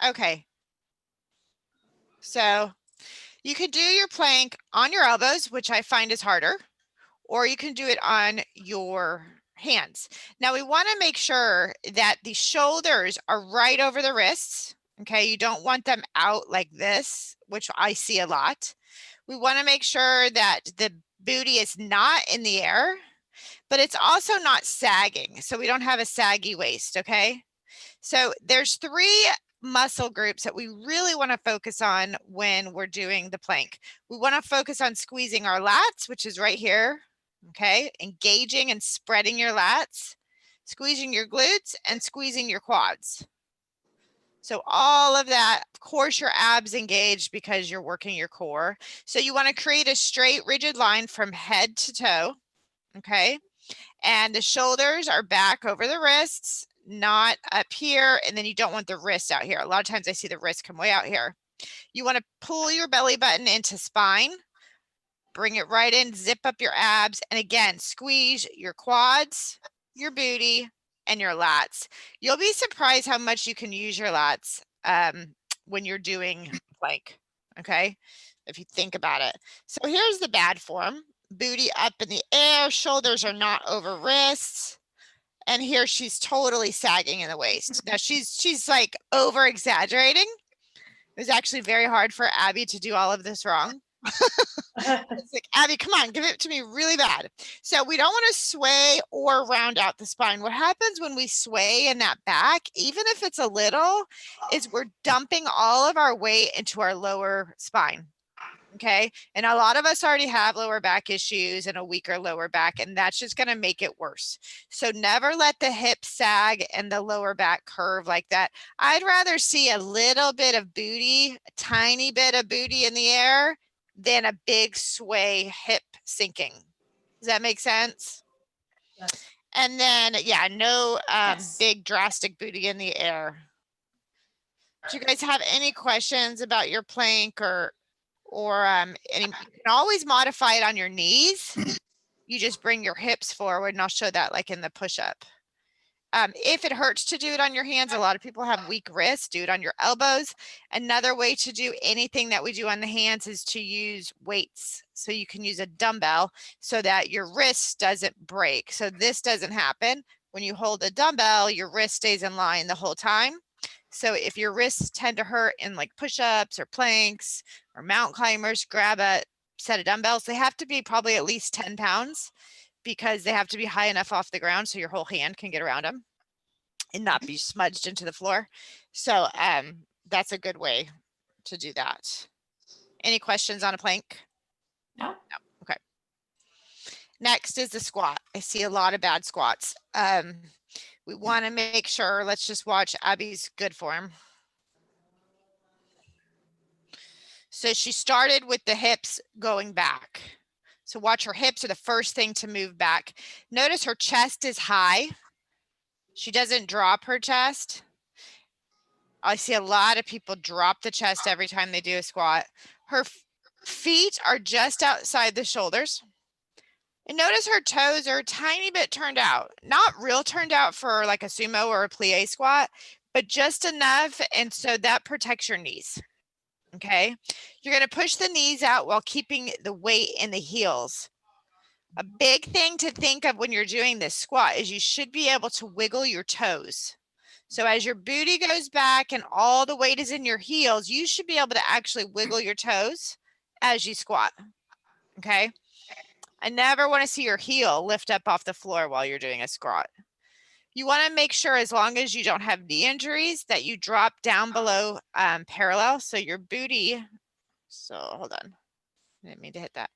Okay. So you could do your plank on your elbows, which I find is harder, or you can do it on your hands. Now we want to make sure that the shoulders are right over the wrists. Okay, you don't want them out like this, which I see a lot. We want to make sure that the booty is not in the air, but it's also not sagging, so we don't have a saggy waist, okay? So there's 3 muscle groups that we really want to focus on when we're doing the plank. We want to focus on squeezing our lats, which is right here, okay? Engaging and spreading your lats, squeezing your glutes, and squeezing your quads. So all of that, of course, your abs engaged because you're working your core. So you want to create a straight, rigid line from head to toe, okay? And the shoulders are back over the wrists, not up here, and then you don't want the wrist out here. A lot of times I see the wrist come way out here. You want to pull your belly button into spine, bring it right in, zip up your abs, and again, squeeze your quads, your booty, and your lats. You'll be surprised how much you can use your lats when you're doing plank, okay? If you think about it. So here's the bad form. Booty up in the air, shoulders are not over wrists. And here she's totally sagging in the waist. Now she's like over exaggerating. It was actually very hard for Abby to do all of this wrong. It's like, Abby, come on, give it to me really bad. So we don't want to sway or round out the spine. What happens when we sway in that back, even if it's a little, is we're dumping all of our weight into our lower spine. Okay. And a lot of us already have lower back issues and a weaker lower back, and that's just going to make it worse. So never let the hip sag and the lower back curve like that. I'd rather see a little bit of booty, a tiny bit of booty in the air than a big sway hip sinking. Does that make sense? Yes. And then, yeah, no big drastic booty in the air. Do you guys have any questions about your plank or you can always modify it on your knees. You just bring your hips forward, and I'll show that like in the push-up. If it hurts to do it on your hands, a lot of people have weak wrists, do it on your elbows. Another way to do anything that we do on the hands is to use weights. So you can use a dumbbell so that your wrist doesn't break. So this doesn't happen. When you hold a dumbbell, your wrist stays in line the whole time. So if your wrists tend to hurt in like push-ups or planks or mountain climbers, grab a set of dumbbells. They have to be probably at least 10 pounds because they have to be high enough off the ground so your whole hand can get around them and not be smudged into the floor. So that's a good way to do that. Any questions on a plank? No. No. Okay. Next is the squat. I see a lot of bad squats. We want to make sure, let's just watch Abby's good form. So she started with the hips going back. So watch, her hips are the first thing to move back. Notice her chest is high. She doesn't drop her chest. I see a lot of people drop the chest every time they do a squat. Her feet are just outside the shoulders. And notice her toes are a tiny bit turned out. Not real turned out for like a sumo or a plie squat, but just enough. And so that protects your knees. Okay. You're going to push the knees out while keeping the weight in the heels. A big thing to think of when you're doing this squat is you should be able to wiggle your toes. So as your booty goes back and all the weight is in your heels, you should be able to actually wiggle your toes as you squat. Okay. I never want to see your heel lift up off the floor while you're doing a squat. You want to make sure, as long as you don't have knee injuries, that you drop down below parallel. So your booty, so hold on, I didn't mean to hit that.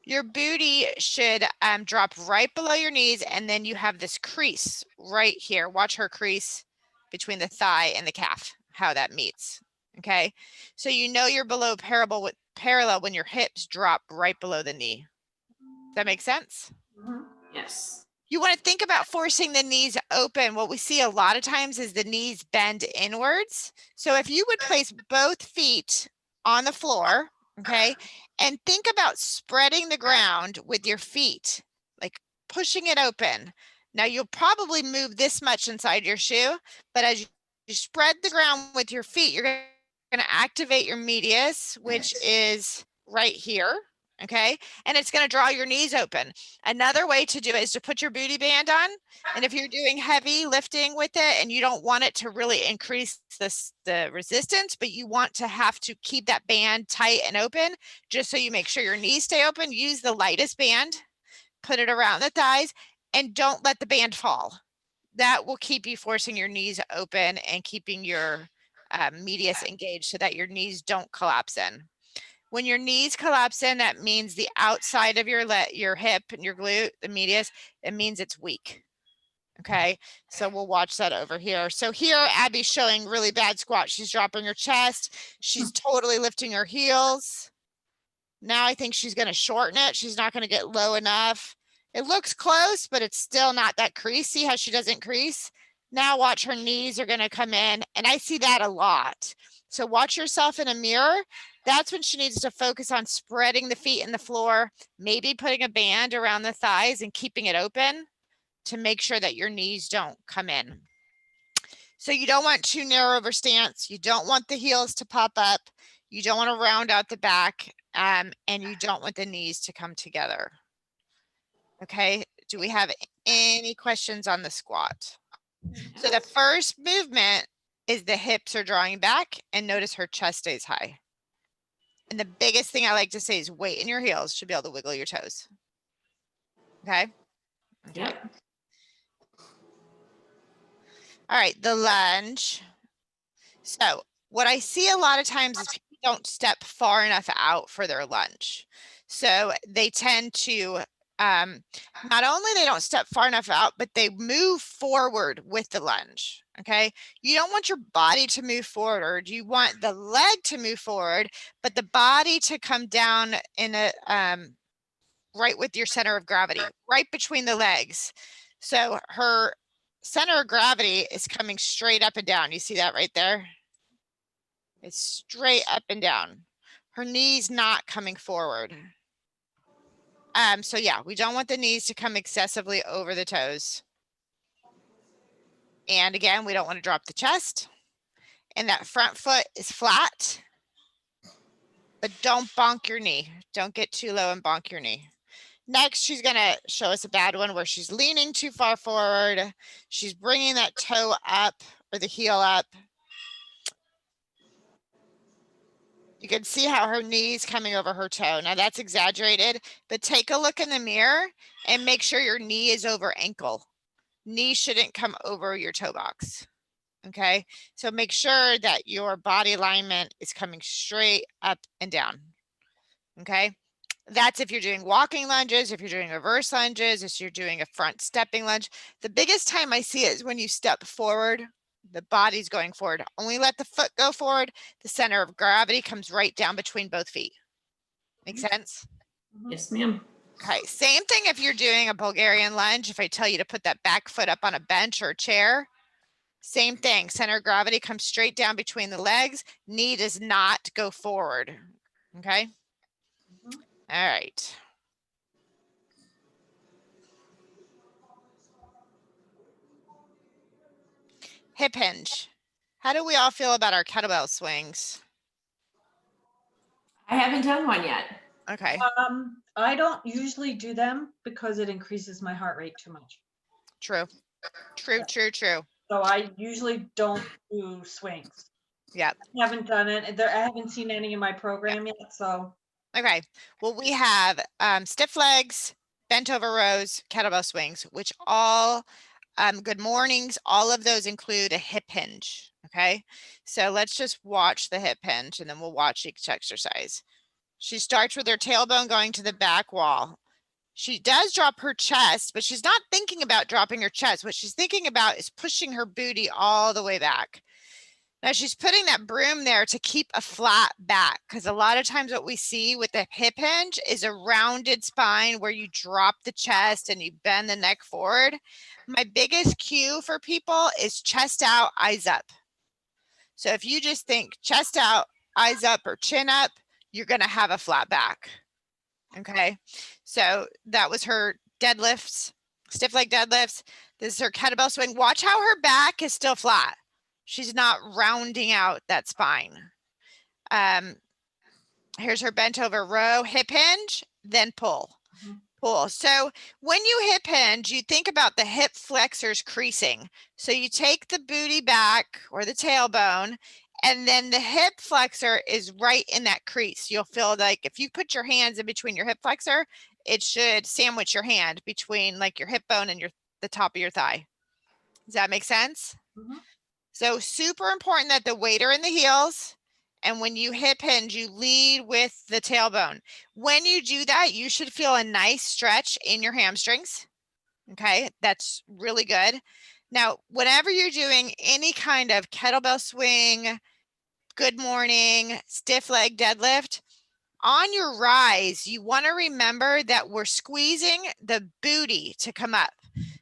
Your booty should drop right below your knees, and then you have this crease right here. Watch her crease between the thigh and the calf, how that meets. Okay, so you know you're below parallel when your hips drop right below the knee. Does that make sense? Mm-hmm. Yes. You want to think about forcing the knees open. What we see a lot of times is the knees bend inwards. So if you would place both feet on the floor, okay, and think about spreading the ground with your feet, like pushing it open. Now you'll probably move this much inside your shoe, but as spread the ground with your feet, you're going to activate your medius, which is right here. Okay. And it's going to draw your knees open. Another way to do it is to put your booty band on. And if you're doing heavy lifting with it and you don't want it to really increase the resistance, but you want to have to keep that band tight and open, just so you make sure your knees stay open, use the lightest band, put it around the thighs, and don't let the band fall. That will keep you forcing your knees open and keeping your medius engaged so that your knees don't collapse in. When your knees collapse in, that means the outside of your hip and your glute, the medius, it means it's weak. Okay, so we'll watch that over here. So here, Abby's showing really bad squat. She's dropping her chest. She's totally lifting her heels. Now I think she's going to shorten it. She's not going to get low enough. It looks close, but it's still not that crease. See how she doesn't crease? Now watch, her knees are going to come in, and I see that a lot. So watch yourself in a mirror. That's when she needs to focus on spreading the feet in the floor, maybe putting a band around the thighs and keeping it open to make sure that your knees don't come in. So you don't want too narrow of a stance. You don't want the heels to pop up. You don't want to round out the back, and you don't want the knees to come together. Okay, do we have any questions on the squat? So the first movement is the hips are drawing back, and notice her chest stays high. And the biggest thing I like to say is weight in your heels should be able to wiggle your toes. Okay. Yep. All right, the lunge. So what I see a lot of times is people don't step far enough out for their lunge. So they tend to, not only they don't step far enough out, but they move forward with the lunge. Okay. You don't want your body to move forward. You want the leg to move forward, but the body to come down in a, right with your center of gravity, right between the legs. So her center of gravity is coming straight up and down. You see that right there? It's straight up and down. Her knees not coming forward. So yeah, we don't want the knees to come excessively over the toes. And again, we don't want to drop the chest. And that front foot is flat, but don't bonk your knee. Don't get too low and bonk your knee. Next, she's going to show us a bad one where she's leaning too far forward. She's bringing that toe up or the heel up. You can see how her knee's coming over her toe. Now that's exaggerated, but take a look in the mirror and make sure your knee is over ankle. Knee shouldn't come over your toe box. Okay, so make sure that your body alignment is coming straight up and down. Okay, that's if you're doing walking lunges, if you're doing reverse lunges, if you're doing a front stepping lunge. The biggest time I see it is when you step forward, the body's going forward. Only let the foot go forward. The center of gravity comes right down between both feet. Make sense? Yes, ma'am. Okay, same thing if you're doing a Bulgarian lunge. If I tell you to put that back foot up on a bench or a chair, same thing. Center of gravity comes straight down between the legs. Knee does not go forward. Okay. All right. Hip hinge. How do we all feel about our kettlebell swings? I haven't done one yet. Okay. I don't usually do them because it increases my heart rate too much. True. True, true, true. So I usually don't do swings. Yeah. I haven't done it. I haven't seen any in my program yet. So. Okay. Well, we have stiff legs, bent over rows, kettlebell swings, which all good mornings. All of those include a hip hinge. Okay. So let's just watch the hip hinge and then we'll watch each exercise. She starts with her tailbone going to the back wall. She does drop her chest, but she's not thinking about dropping her chest. What she's thinking about is pushing her booty all the way back. Now she's putting that broom there to keep a flat back, because a lot of times what we see with the hip hinge is a rounded spine where you drop the chest and you bend the neck forward. My biggest cue for people is chest out, eyes up. So if you just think chest out, eyes up, or chin up, you're going to have a flat back. Okay. So that was her deadlifts, stiff leg deadlifts. This is her kettlebell swing. Watch how her back is still flat. She's not rounding out that spine. Here's her bent over row, hip hinge, then pull. Pull. So when you hip hinge, you think about the hip flexors creasing. So you take the booty back or the tailbone, and then the hip flexor is right in that crease. You'll feel like if you put your hands in between your hip flexor, it should sandwich your hand between like your hip bone and the top of your thigh. Does that make sense? So super important that the weight are in the heels. And when you hip hinge, you lead with the tailbone. When you do that, you should feel a nice stretch in your hamstrings. Okay, that's really good. Now, whenever you're doing any kind of kettlebell swing, good morning, stiff leg deadlift, on your rise, you want to remember that we're squeezing the booty to come up.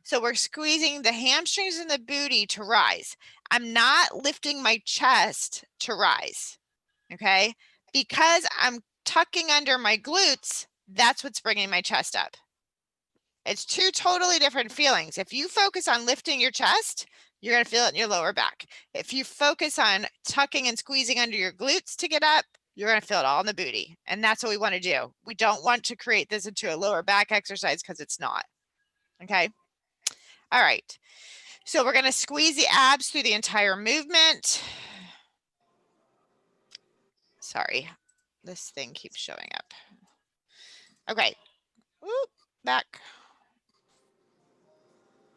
So we're squeezing the hamstrings and the booty to rise. I'm not lifting my chest to rise. Okay, because I'm tucking under my glutes, that's what's bringing my chest up. It's two totally different feelings. If you focus on lifting your chest, you're going to feel it in your lower back. If you focus on tucking and squeezing under your glutes to get up, you're going to feel it all in the booty. And that's what we want to do. We don't want to create this into a lower back exercise because it's not. Okay. All right. So we're going to squeeze the abs through the entire movement. Sorry, this thing keeps showing up. Okay, whoop, back.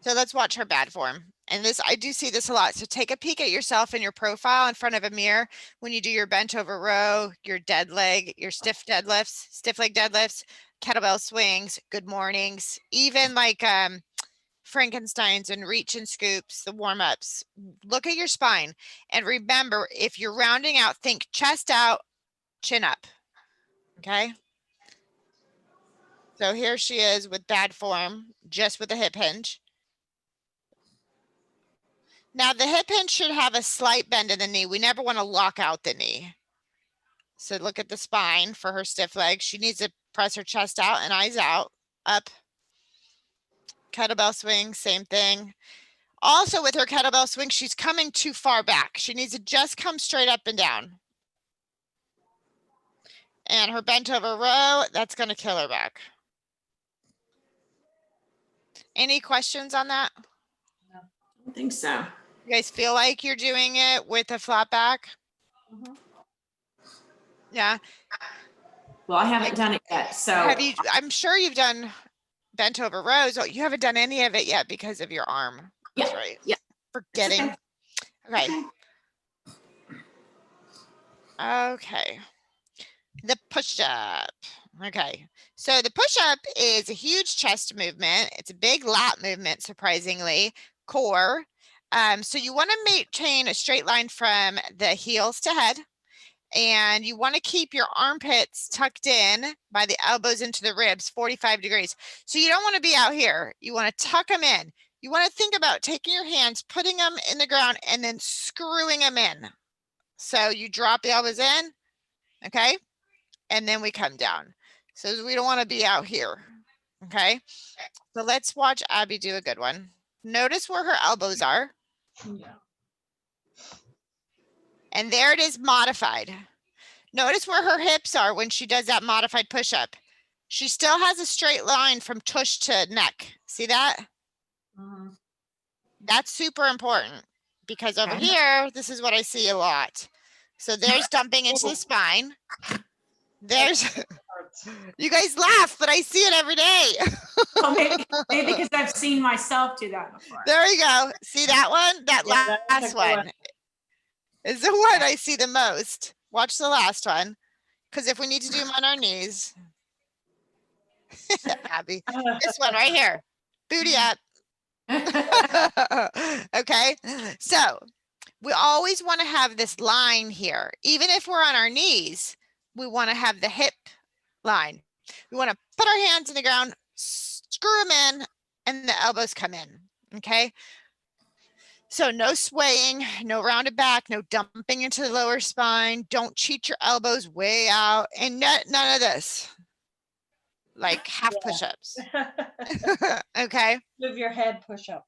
So let's watch her bad form. And this, I do see this a lot. So take a peek at yourself in your profile in front of a mirror when you do your bent over row, your dead leg, your stiff deadlifts, stiff leg deadlifts, kettlebell swings, good mornings, even like Frankenstein's and reach and scoops, the warm-ups. Look at your spine and remember, if you're rounding out, think chest out, chin up. Okay. So here she is with bad form, just with a hip hinge. Now the hip hinge should have a slight bend in the knee. We never want to lock out the knee. So look at the spine for her stiff leg. She needs to press her chest out and eyes out, up. Kettlebell swing, same thing. Also with her kettlebell swing, she's coming too far back. She needs to just come straight up and down. And her bent over row, that's going to kill her back. Any questions on that? I don't think so. You guys feel like you're doing it with a flat back? Yeah. Well, I haven't done it yet. So Have you, I'm sure you've done bent over rows. Oh, you haven't done any of it yet because of your arm. That's right. Yeah. Forgetting. Okay. Okay. The push-up. Okay. So the push-up is a huge chest movement. It's a big lat movement, surprisingly. Core. So you want to maintain a straight line from the heels to head. And you want to keep your armpits tucked in by the elbows into the ribs, 45 degrees. So you don't want to be out here. You want to tuck them in. You want to think about taking your hands, putting them in the ground, and then screwing them in. So you drop the elbows in, okay? And then we come down. So we don't want to be out here, okay? So let's watch Abby do a good one. Notice where her elbows are. Yeah. And there it is modified. Notice where her hips are when she does that modified push-up. She still has a straight line from tush to neck. See that? That's super important because over here, this is what I see a lot. So there's dumping into the spine. There's, you guys laugh, but I see it every day. Well, maybe because I've seen myself do that before. There you go. See that one? That last one is the one I see the most. Watch the last one. Because if we need to do them on our knees. Abby, this one right here. Booty up. Okay. So we always want to have this line here. Even if we're on our knees, we want to have the hip line. We want to put our hands in the ground, screw them in, and the elbows come in. Okay. So no swaying, no rounded back, no dumping into the lower spine. Don't cheat your elbows way out, and none of this. Like half push-ups. Okay. Move your head push up.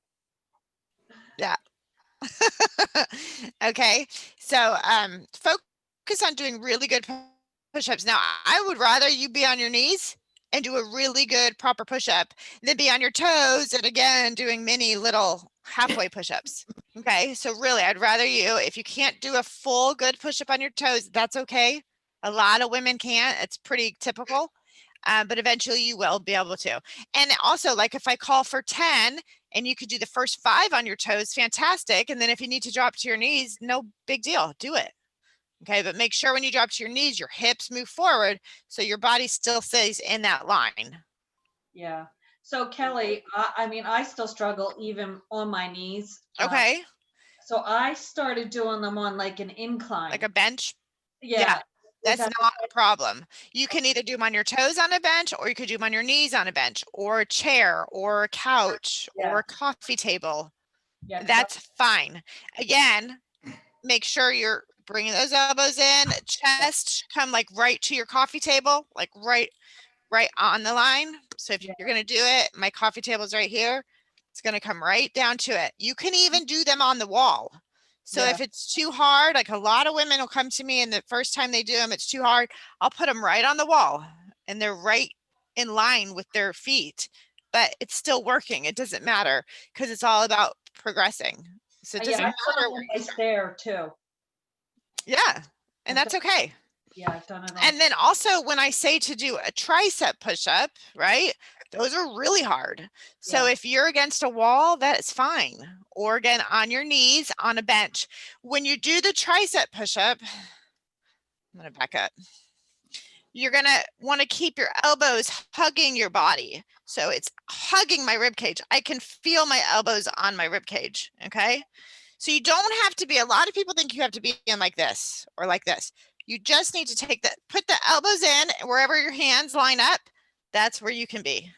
Yeah. Okay, so focus on doing really good push-ups. Now, I would rather you be on your knees and do a really good proper push-up than be on your toes and again doing mini little halfway push-ups. Okay, so really, I'd rather you, if you can't do a full good push-up on your toes, that's okay. A lot of women can't. It's pretty typical. But eventually you will be able to. And also, like if I call for 10 and you could do the first 5 on your toes, fantastic. And then if you need to drop to your knees, no big deal, do it. Okay, but make sure when you drop to your knees, your hips move forward so your body still stays in that line. Yeah. So Kelly, I mean, I still struggle even on my knees. Okay, So I started doing them on like an incline. like a bench. Yeah. Is That's that not a problem. You can either do them on your toes on a bench, or you could do them on your knees on a bench, or a chair, or a couch, or Yeah. a coffee table. Yeah, 'cause That's fine. Again, make sure you're bringing those elbows in, chest should come like right to your coffee table, like right on the line. So if Yeah. you're going to do it, my coffee table is right here. It's going to come right down to it. You can even do them on the wall. So Yeah. if it's too hard, like a lot of women will come to me and the first time they do them, it's too hard. I'll put them right on the wall and they're right in line with their feet, but it's still working. It doesn't matter because it's all about progressing. So it doesn't Yeah, I've done matter it where on you my start. stair too. Yeah. And I've that's okay. Yeah, I've done it on. And then also when I say to do a tricep push-up, right? Those are really hard. So Yeah. if you're against a wall, that is fine. Or again, on your knees on a bench. When you do the tricep push-up, I'm gonna back up. You're gonna want to keep your elbows hugging your body. So it's hugging my rib cage. I can feel my elbows on my rib cage. Okay. So you don't have to be, a lot of people think you have to be in like this or like this. You just need to take that, put the elbows in wherever your hands line up. That's where you can be.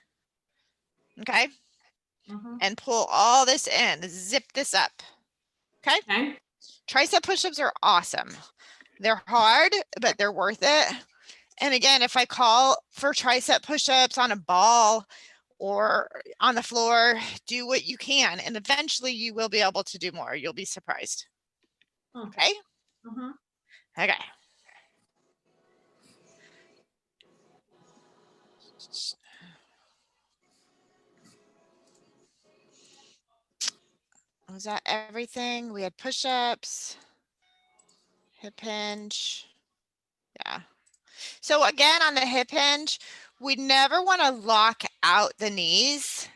Okay. Mhm. And pull all this in, zip this up. Okay. Okay. Tricep push-ups are awesome. They're hard, but they're worth it. And again, if I call for tricep push-ups on a ball or on the floor, do what you can. And eventually you will be able to do more. You'll be surprised. Okay. Mhm. Okay. Was that everything? We had push-ups, hip hinge. Yeah. So again, on the hip hinge, we never want to lock out the knees.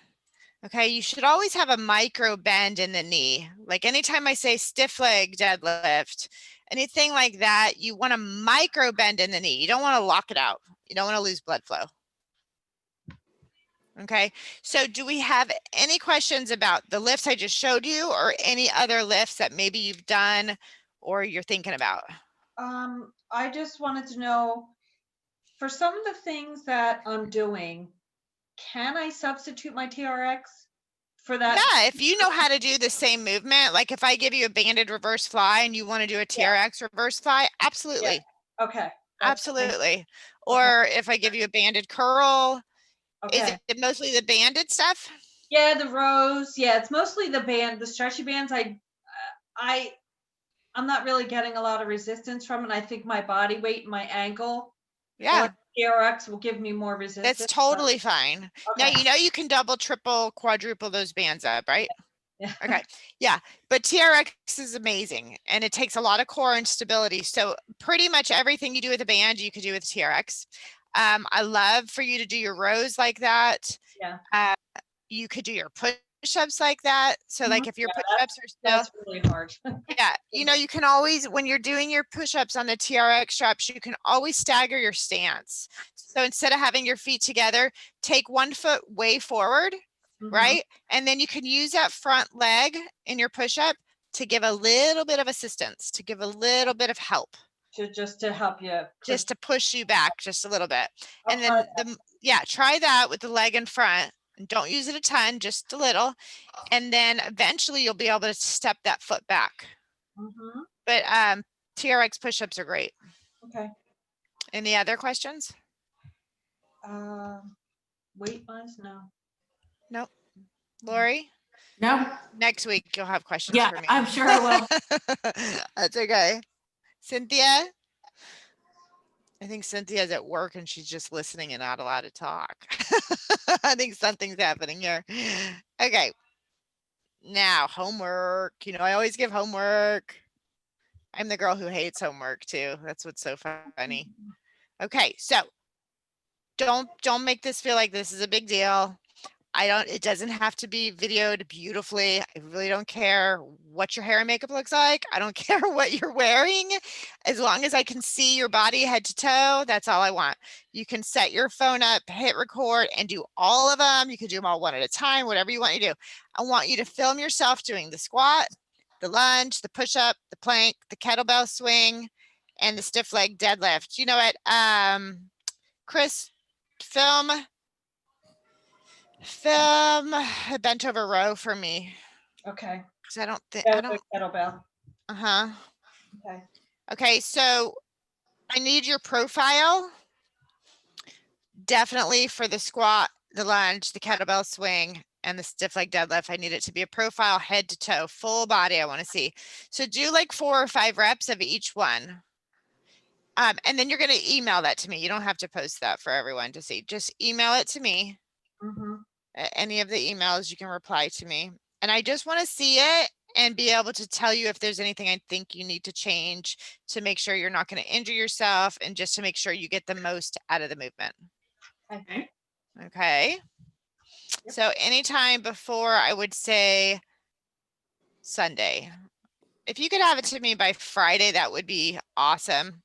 Okay, you should always have a micro bend in the knee. Like anytime I say stiff leg deadlift, anything like that, you want a micro bend in the knee. You don't want to lock it out. You don't want to lose blood flow. Okay, so do we have any questions about the lifts I just showed you or any other lifts that maybe you've done or you're thinking about? I just wanted to know, for some of the things that I'm doing, can I substitute my TRX for that? Yeah, if you know how to do the same movement, like if I give you a banded reverse fly and you want to do a TRX reverse fly, absolutely. Okay. That's fine. Absolutely. Or if I give you a banded curl, is Okay. it mostly the banded stuff? Yeah, the rows. Yeah, it's mostly the stretchy bands. I'm not really getting a lot of resistance from it. I think my body weight and my ankle Yeah, or TRX will give me more resistance. that's totally fine. Now, Okay. you know, you can double, triple, quadruple those bands up, right? Yeah. Okay. Yeah. But TRX is amazing and it takes a lot of core and stability. So pretty much everything you do with a band, you could do with TRX. I love for you to do your rows like that. Yeah. You could do your push-ups like that. So like if your Yeah, push-ups are still, that's really hard. yeah, you know, you can always, when you're doing your push-ups on the TRX straps, you can always stagger your stance. So instead of having your feet together, take one foot way forward, Mhm. right? And then you can use that front leg in your push-up to give a little bit of assistance, to give a little bit of help, Just to help you. just to push you back just a little bit. I'll And try then yeah, try that with the leg in front. And don't use it a ton, just a little. And then eventually you'll be able to step that foot back. Mhm. But TRX push-ups are great. Okay. Any other questions? Weight wise, no. Nope. Lori? No. Next week you'll have questions Yeah, for me. I'm sure I will. That's okay. Cynthia? I think Cynthia's at work and she's just listening and not allowed to talk. I think something's happening here. Okay. Now, homework. You know, I always give homework. I'm the girl who hates homework too. That's what's so funny. Okay, so don't make this feel like this is a big deal. It doesn't have to be videoed beautifully. I really don't care what your hair and makeup looks like. I don't care what you're wearing. As long as I can see your body head to toe, that's all I want. You can set your phone up, hit record, and do all of them. You can do them all one at a time, whatever you want to do. I want you to film yourself doing the squat, the lunge, the push-up, the plank, the kettlebell swing, and the stiff leg deadlift. You know what? Chris, film a bent over row for me. Okay. Because I don't think, Yeah, the kettlebell. uh-huh. Okay. Okay, so I need your profile. Definitely for the squat, the lunge, the kettlebell swing, and the stiff leg deadlift. I need it to be a profile head to toe, full body I want to see. So do like 4 or 5 reps of each one. And then you're going to email that to me. You don't have to post that for everyone to see. Just email it to me. Any of the emails you can reply to me. And I just want to see it and be able to tell you if there's anything I think you need to change to make sure you're not going to injure yourself and just to make sure you get the most out of the movement. Okay. Okay. Yep. So anytime before, I would say Sunday. If you could have it to me by Friday, that would be awesome.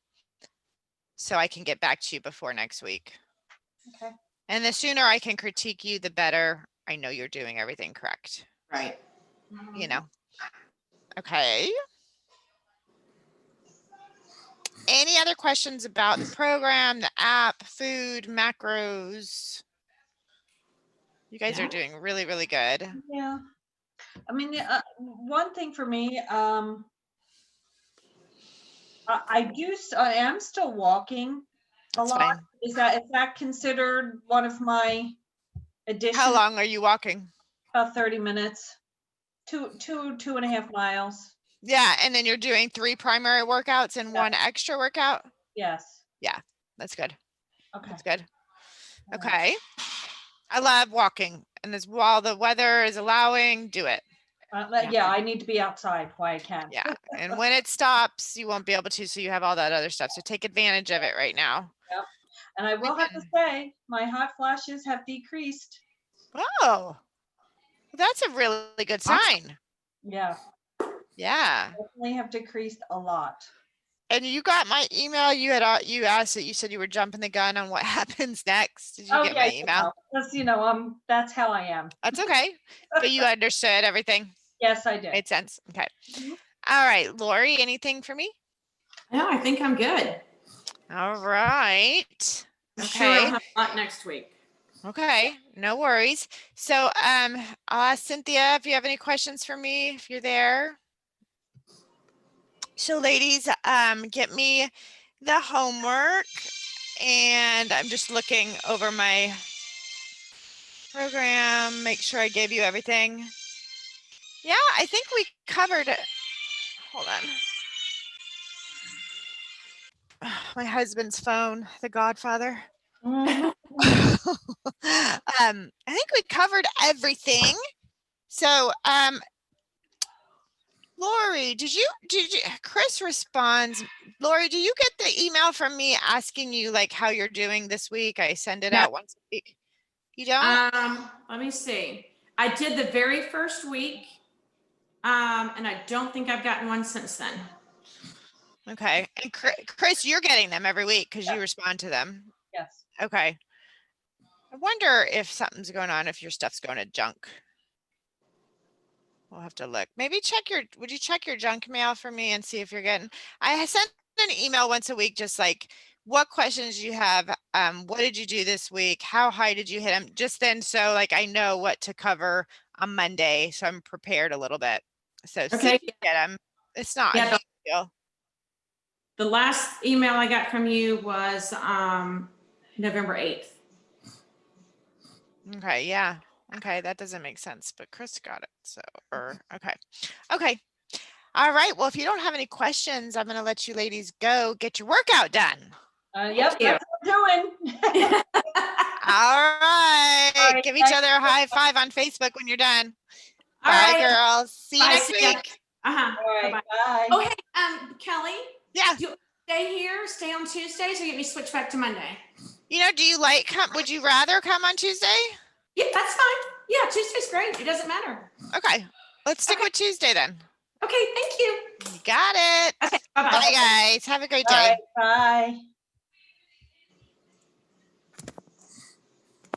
So I can get back to you before next week. Okay. And the sooner I can critique you, the better. I know you're doing everything correct. Right. You know. Okay. Any other questions about the program, the app, food, macros? You guys are doing really, really good. Yeah. I mean, one thing for me, I am still walking a That's lot. fine. Is that considered one of my additions? How long are you walking? About 30 minutes, 2.5 miles. Yeah, and then you're doing 3 primary workouts and 1 extra workout? Yes. Yeah, that's good. Okay. That's good. All right. Okay. I love walking, and as while the weather is allowing, do it. Yeah, I need to be outside while I can. Yeah, and when it stops, you won't be able to, so you have all that other stuff. So take advantage of it right now. Yep. And I will have to say, my hot flashes have decreased. Oh, that's a really good sign. Yeah. Yeah. Definitely have decreased a lot. And you got my email. You asked that you said you were jumping the gun on what happens next. Did you get my email? That's how I am. That's okay. But you understood everything. Yes, I did. Made sense. Okay. All right, Lori, anything for me? No, I think I'm good. All right. I'm sure I'll Okay. have a lot next week. Okay. No worries. So I'll ask Cynthia if you have any questions for me, if you're there. So ladies, get me the homework, and I'm just looking over my program, make sure I gave you everything. Yeah, I think we covered it. Hold on. My husband's phone, the Godfather. Mhm. I think we covered everything. So, Lori, did you, Chris responds, Lori, do you get the email from me asking you like how you're doing this week? I send it out once a week. You don't? Let me see. I did the very first week. And I don't think I've gotten one since then. Okay. And Chris, you're getting them every week because you respond to them. Yes. Okay. I wonder if something's going on, if your stuff's going to junk. We'll have to look. Maybe would you check your junk mail for me and see if you're getting, I send an email once a week, just like what questions you have. What did you do this week? How high did you hit them? Just then, so like I know what to cover on Monday. So I'm prepared a little bit. So see if you get them. It's not a huge deal. The last email I got from you was November 8th. Okay, yeah. Okay, that doesn't make sense, but Chris got it. So, okay. Okay. All right. Well, if you don't have any questions, I'm going to let you ladies go get your workout done. Yep, you. that's what I'm doing. All right. All right, Give each thank other a high five on Facebook when you're done. All Bye, right. girls. See you Bye, next see ya. week. Uh-huh. All right, Bye-bye. bye. Oh, hey, Kelly, Yeah. do you stay here, stay on Tuesdays, or get me switched back to Monday? Do you would you rather come on Tuesday? Yeah, that's fine. Yeah, Tuesday's great. It doesn't matter. Okay. Let's stick Okay. with Tuesday then. Okay, thank you. You got it. Okay, bye-bye. Bye, guys. Have a great All day. right, bye.